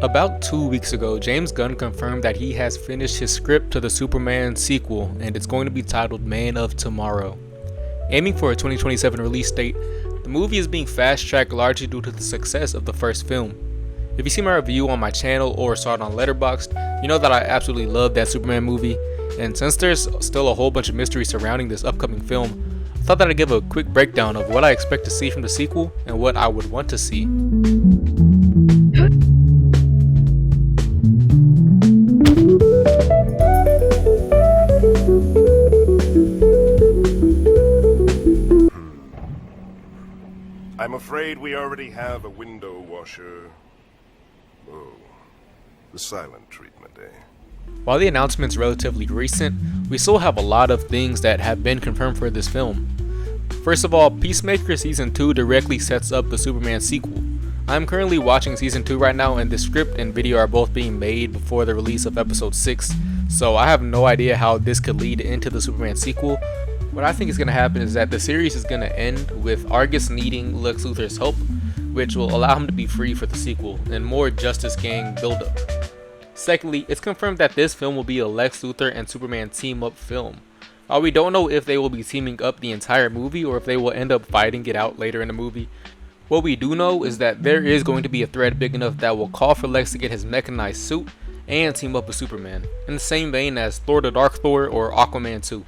About 2 weeks ago, James Gunn confirmed that he has finished his script to the Superman sequel, and it's going to be titled Man of Tomorrow. Aiming for a 2027 release date, the movie is being fast-tracked largely due to the success of the first film. If you see my review on my channel or saw it on Letterboxd, you know that I absolutely love that Superman movie, and since there's still a whole bunch of mystery surrounding this upcoming film, I thought that I'd give a quick breakdown of what I expect to see from the sequel and what I would want to see. I'm afraid we already have a window washer. Oh, the silent treatment, eh? While the announcement's relatively recent, we still have a lot of things that have been confirmed for this film. First of all, Peacemaker Season 2 directly sets up the Superman sequel. I'm currently watching Season 2 right now, and the script and video are both being made before the release of Episode 6, so I have no idea how this could lead into the Superman sequel. What I think is going to happen is that the series is going to end with Argus needing Lex Luthor's help, which will allow him to be free for the sequel, and more Justice Gang buildup. Secondly, it's confirmed that this film will be a Lex Luthor and Superman team-up film. While we don't know if they will be teaming up the entire movie or if they will end up fighting it out later in the movie, what we do know is that there is going to be a threat big enough that will call for Lex to get his mechanized suit and team up with Superman, in the same vein as Thor the Dark Thor or Aquaman 2.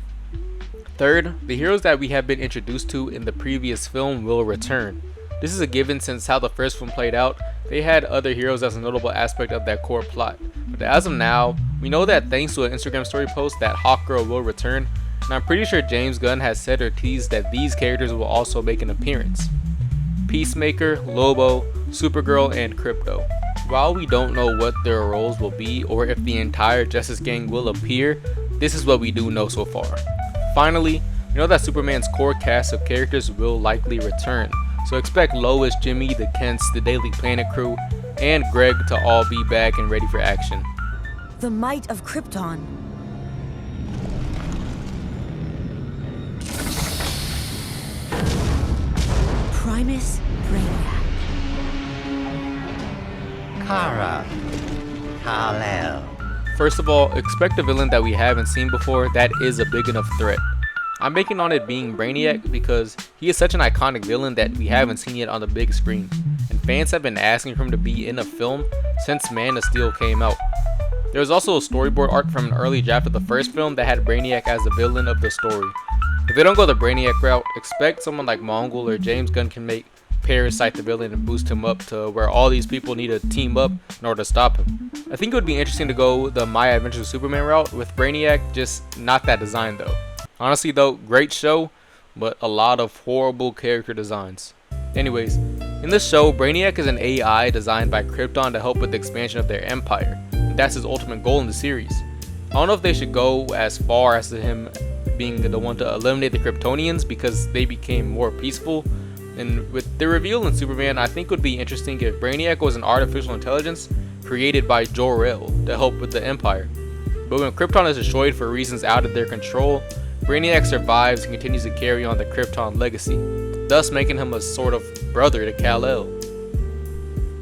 Third, the heroes that we have been introduced to in the previous film will return. This is a given since how the first film played out. They had other heroes as a notable aspect of that core plot. But as of now, we know that thanks to an Instagram story post that Hawkgirl will return, and I'm pretty sure James Gunn has said or teased that these characters will also make an appearance. Peacemaker, Lobo, Supergirl, and Crypto. While we don't know what their roles will be or if the entire Justice Gang will appear, this is what we do know so far. Finally, we know that Superman's core cast of characters will likely return, so expect Lois, Jimmy, the Kents, the Daily Planet crew, and Greg to all be back and ready for action. The might of Krypton. Primus Brainiac. Kara. Kal-El. First of all, expect a villain that we haven't seen before that is a big enough threat. I'm banking on it being Brainiac because he is such an iconic villain that we haven't seen yet on the big screen, and fans have been asking for him to be in a film since Man of Steel came out. There was also a storyboard art from an early draft of the first film that had Brainiac as the villain of the story. If they don't go the Brainiac route, expect someone like Mongol or James Gunn can make Parasite the villain and boost him up to where all these people need to team up in order to stop him. I think it would be interesting to go the My Adventures of Superman route with Brainiac, just not that design though. Honestly though, great show, but a lot of horrible character designs. Anyways, in this show, Brainiac is an AI designed by Krypton to help with the expansion of their empire, and that's his ultimate goal in the series. I don't know if they should go as far as to him being the one to eliminate the Kryptonians because they became more peaceful. And with the reveal in Superman, I think it would be interesting if Brainiac was an artificial intelligence created by Jor-El to help with the Empire. But when Krypton is destroyed for reasons out of their control, Brainiac survives and continues to carry on the Krypton legacy, thus making him a sort of brother to Kal-El.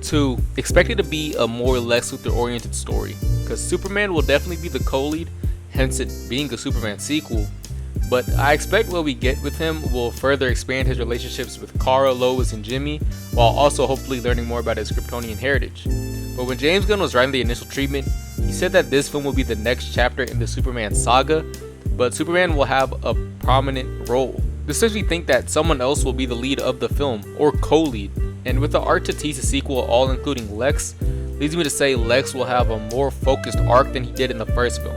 2. Expect it to be a more Lex Luthor oriented story, because Superman will definitely be the co-lead, hence it being a Superman sequel. But I expect what we get with him will further expand his relationships with Kara, Lois, and Jimmy, while also hopefully learning more about his Kryptonian heritage. But when James Gunn was writing the initial treatment, he said that this film will be the next chapter in the Superman saga, but Superman will have a prominent role. This makes me think that someone else will be the lead of the film, or co-lead. And with the art to tease the sequel all including Lex, leads me to say Lex will have a more focused arc than he did in the first film.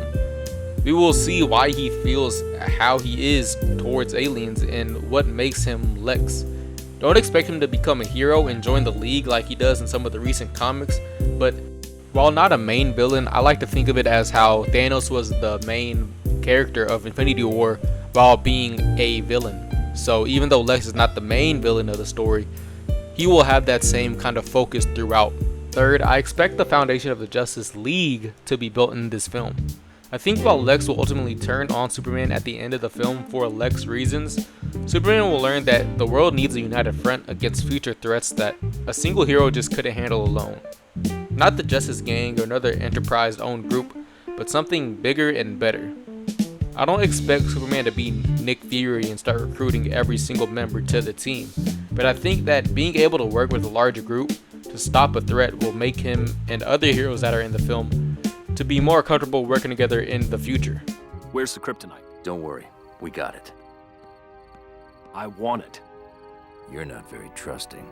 We will see why he feels how he is towards aliens and what makes him Lex. Don't expect him to become a hero and join the League like he does in some of the recent comics, but while not a main villain, I like to think of it as how Thanos was the main character of Infinity War while being a villain. So even though Lex is not the main villain of the story, he will have that same kind of focus throughout. Third, I expect the foundation of the Justice League to be built in this film. I think while Lex will ultimately turn on Superman at the end of the film for Lex reasons, Superman will learn that the world needs a united front against future threats that a single hero just couldn't handle alone. Not the Justice Gang or another Enterprise-owned group, but something bigger and better. I don't expect Superman to be Nick Fury and start recruiting every single member to the team, but I think that being able to work with a larger group to stop a threat will make him and other heroes that are in the film to be more comfortable working together in the future. Where's the kryptonite? Don't worry, we got it. I want it. You're not very trusting.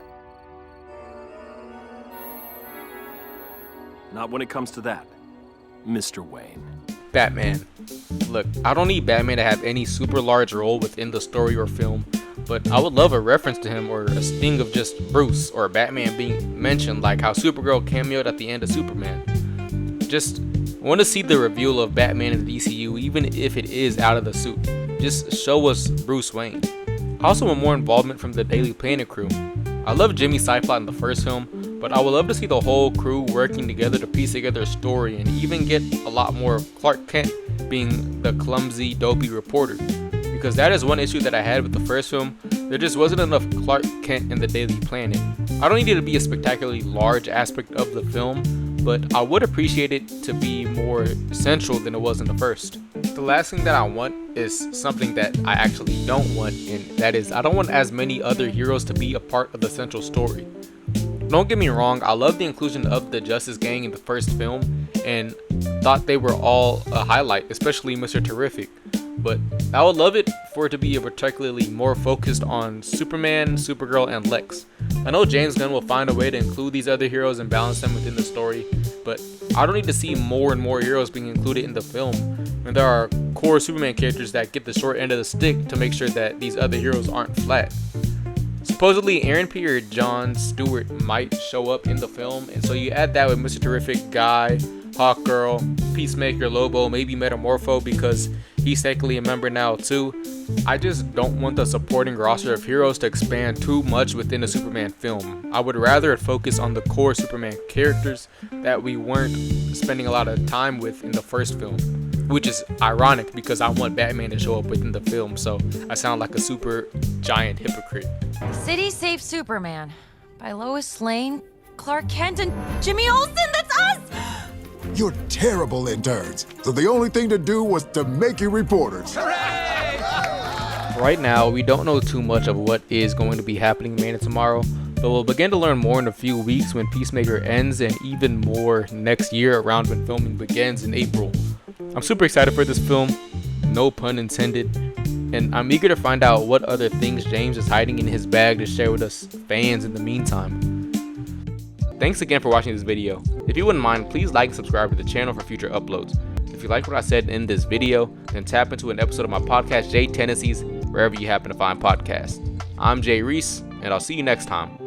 Not when it comes to that, Mr. Wayne. Batman. Look, I don't need Batman to have any super large role within the story or film, but I would love a reference to him or a sting of just Bruce or Batman being mentioned, like how Supergirl cameoed at the end of Superman. Just want to see the reveal of Batman in the DCU, even if it is out of the suit. Just show us Bruce Wayne. I also want more involvement from the Daily Planet crew. I love Jimmy Cyplot in the first film, but I would love to see the whole crew working together to piece together a story and even get a lot more of Clark Kent being the clumsy, dopey reporter. Because that is one issue that I had with the first film. There just wasn't enough Clark Kent in the Daily Planet. I don't need it to be a spectacularly large aspect of the film, but I would appreciate it to be more central than it was in the first. The last thing that I want is something that I actually don't want, and that is I don't want as many other heroes to be a part of the central story. Don't get me wrong, I love the inclusion of the Justice Gang in the first film and thought they were all a highlight, especially Mr. Terrific. But I would love it for it to be particularly more focused on Superman, Supergirl, and Lex. I know James Gunn will find a way to include these other heroes and balance them within the story, but I don't need to see more and more heroes being included in the film when there are core Superman characters that get the short end of the stick to make sure that these other heroes aren't flat. Supposedly Aaron P. or John Stewart might show up in the film, and so you add that with Mr. Terrific, Guy, Hawkgirl, Peacemaker, Lobo, maybe Metamorpho because he's technically a member now too. I just don't want the supporting roster of heroes to expand too much within a Superman film. I would rather it focus on the core Superman characters that we weren't spending a lot of time with in the first film. Which is ironic because I want Batman to show up within the film, so I sound like a super giant hypocrite. City Safe Superman by Lois Lane, Clark Kent, and Jimmy Olsen. That's us! You're terrible interns, so the only thing to do was to make you reporters. Right now, we don't know too much of what is going to be happening in Man of Tomorrow, but we'll begin to learn more in a few weeks when Peacemaker ends and even more next year around when filming begins in April. I'm super excited for this film, no pun intended, and I'm eager to find out what other things James is hiding in his bag to share with us fans in the meantime. Thanks again for watching this video. If you wouldn't mind, please like and subscribe to the channel for future uploads. If you like what I said in this video, then tap into an episode of my podcast, Tendencies, wherever you happen to find podcasts. I'm Jay Reese, and I'll see you next time.